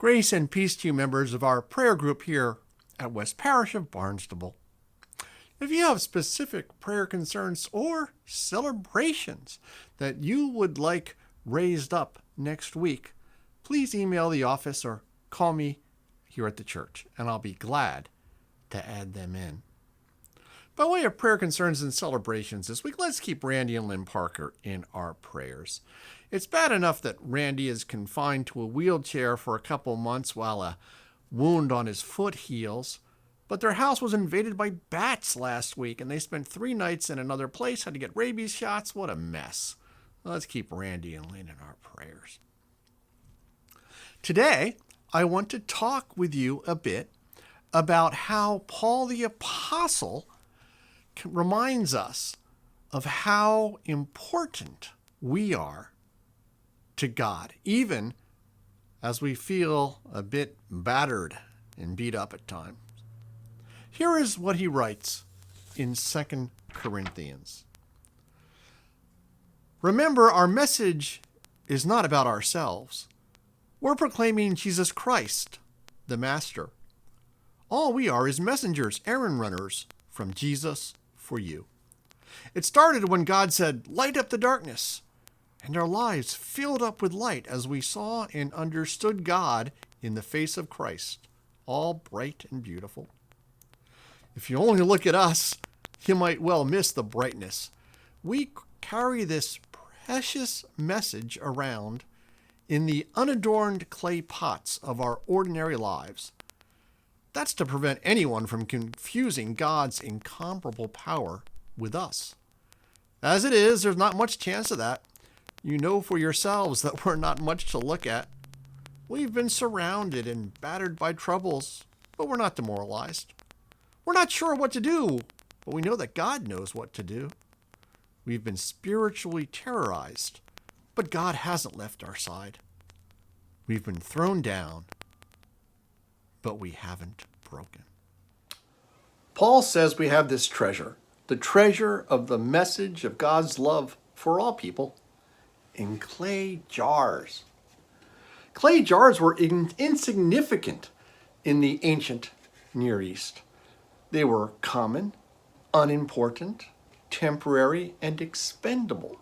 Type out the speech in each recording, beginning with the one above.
Grace and peace to you, members of our prayer group here at West Parish of Barnstable. If you have specific prayer concerns or celebrations that you would like raised up next week, please email the office or call me here at the church, and I'll be glad to add them in. By way of prayer concerns and celebrations this week, let's keep Randy and Lynn Parker in our prayers. It's bad enough that Randy is confined to a wheelchair for a couple months while a wound on his foot heals, but their house was invaded by bats last week, and they spent 3 nights in another place, had to get rabies shots. What a mess. Let's keep Randy and Lynn in our prayers. Today, I want to talk with you a bit about how Paul the Apostle reminds us of how important we are to God, even as we feel a bit battered and beat up at times. Here is what he writes in 2 Corinthians. Remember, our message is not about ourselves. We're proclaiming Jesus Christ, the Master. All we are is messengers, errand runners from Jesus for you. It started when God said, "Light up the darkness," and our lives filled up with light as we saw and understood God in the face of Christ, all bright and beautiful. If you only look at us, you might well miss the brightness. We carry this precious message around in the unadorned clay pots of our ordinary lives. That's to prevent anyone from confusing God's incomparable power with us. As it is, there's not much chance of that. You know for yourselves that we're not much to look at. We've been surrounded and battered by troubles, but we're not demoralized. We're not sure what to do, but we know that God knows what to do. We've been spiritually terrorized, but God hasn't left our side. We've been thrown down, but we haven't broken. Paul says we have this treasure, the treasure of the message of God's love for all people, in clay jars. Clay jars were insignificant in the ancient Near East. They were common, unimportant, temporary, and expendable.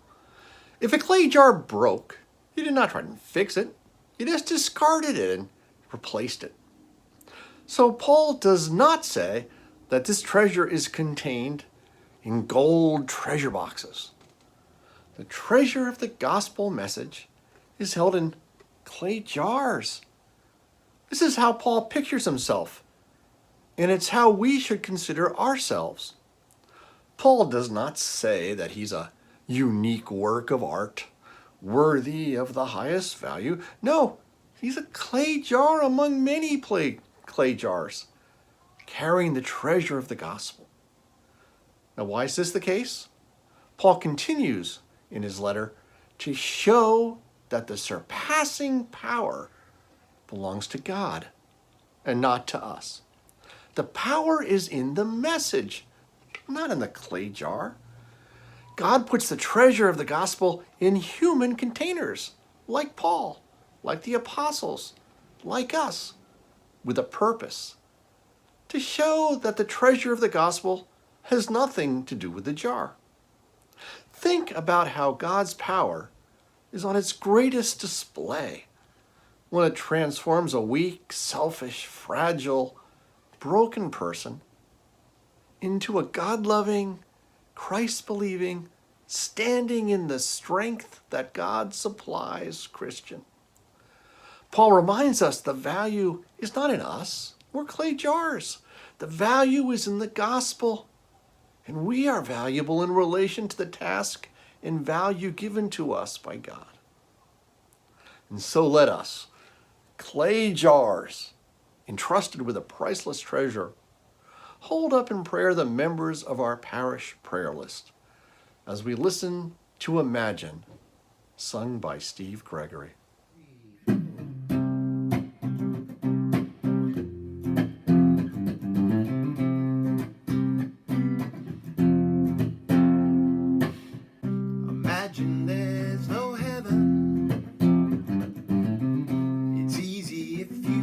If a clay jar broke, you did not try to fix it. You just discarded it and replaced it. So Paul does not say that this treasure is contained in gold treasure boxes. The treasure of the gospel message is held in clay jars. This is how Paul pictures himself, and it's how we should consider ourselves. Paul does not say that he's a unique work of art, worthy of the highest value. No, he's a clay jar among many clay jars, carrying the treasure of the gospel. Now, why is this the case? Paul continues in his letter to show that the surpassing power belongs to God and not to us. The power is in the message, not in the clay jar. God puts the treasure of the gospel in human containers, like Paul, like the apostles, like us, with a purpose, to show that the treasure of the gospel has nothing to do with the jar. Think about how God's power is on its greatest display when it transforms a weak, selfish, fragile, broken person into a God-loving, Christ-believing, standing in the strength that God supplies Christian. Paul reminds us the value is not in us. We're clay jars. The value is in the gospel. And we are valuable in relation to the task and value given to us by God. And so let us, clay jars, entrusted with a priceless treasure, hold up in prayer the members of our parish prayer list as we listen to Imagine, sung by Steve Gregory. Imagine there's no heaven. It's easy if you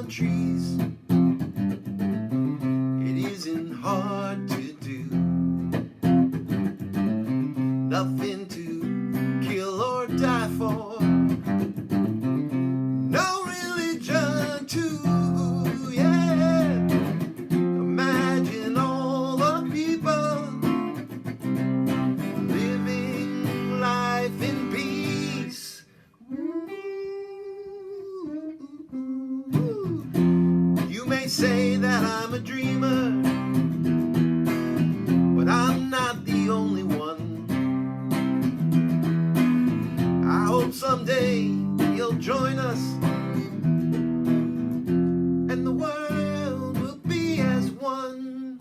trees. It isn't hard to do. Nothing to kill or die for. No religion too, yeah. Imagine all the people living life in peace. You may say that I'm a dreamer, but I'm not the only one. I hope someday you'll join us, and the world will be as one.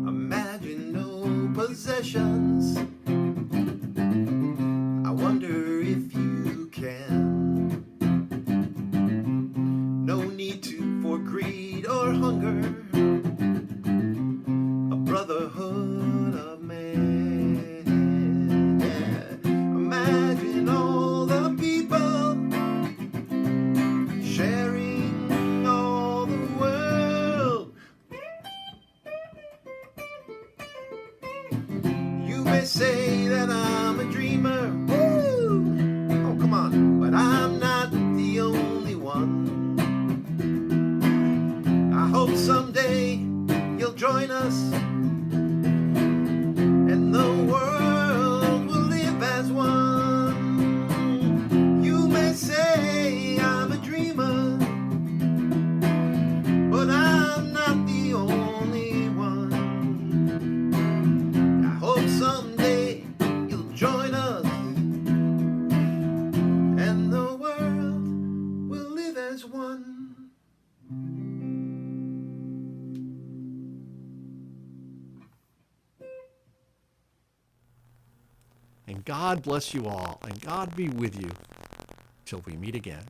Imagine no possessions. I wonder if you can. No need for greed or hunger. A brotherhood of man. Yeah. Imagine all the people sharing all the world. You may say that I'm a dreamer. Woo! Oh, come on. But I'm not the only one. I hope someday you'll join us, and the world will live as one. You may say I'm a dreamer, but I'm not the only one. I hope someday you'll join us, and the world will live as one. And God bless you all, and God be with you till we meet again.